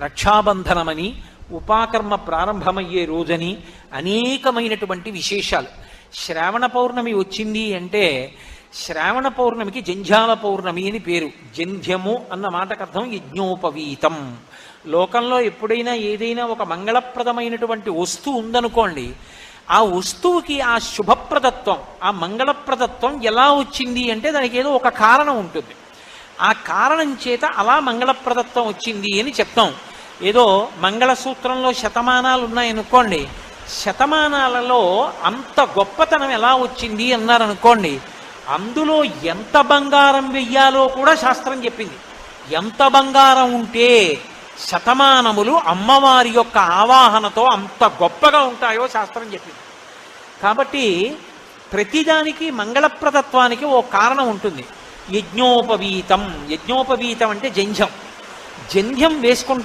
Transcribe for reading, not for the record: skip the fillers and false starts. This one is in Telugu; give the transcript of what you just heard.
రక్షాబంధనమని, ఉపాకర్మ ప్రారంభమయ్యే రోజని అనేకమైనటువంటి విశేషాలు. శ్రావణ పౌర్ణమి వచ్చింది అంటే శ్రావణ పౌర్ణమికి జంఝాల పౌర్ణమి అని పేరు. జంధ్యము అన్న మాటకు అర్థం యజ్ఞోపవీతం. లోకంలో ఎప్పుడైనా ఏదైనా ఒక మంగళప్రదమైనటువంటి వస్తువు ఉందనుకోండి, ఆ వస్తువుకి ఆ శుభప్రదత్వం, ఆ మంగళప్రదత్వం ఎలా వచ్చింది అంటే దానికి ఏదో ఒక కారణం ఉంటుంది. ఆ కారణం చేత అలా మంగళప్రదత్వం వచ్చింది అని చెప్తాం. ఏదో మంగళసూత్రంలో శతమానాలు ఉన్నాయనుకోండి, శతమానాలలో అంత గొప్పతనం ఎలా వచ్చింది అన్నారనుకోండి, అందులో ఎంత బంగారం వెయ్యాలో కూడా శాస్త్రం చెప్పింది. ఎంత బంగారం ఉంటే శతమానములు అమ్మవారి యొక్క ఆవాహనతో అంత గొప్పగా ఉంటాయో శాస్త్రం చెప్పింది. కాబట్టి ప్రతిదానికి మంగళప్రదత్వానికి ఓ కారణం ఉంటుంది. యజ్ఞోపవీతం, యజ్ఞోపవీతం అంటే జంధ్యం. జంధ్యం వేసుకుంటాం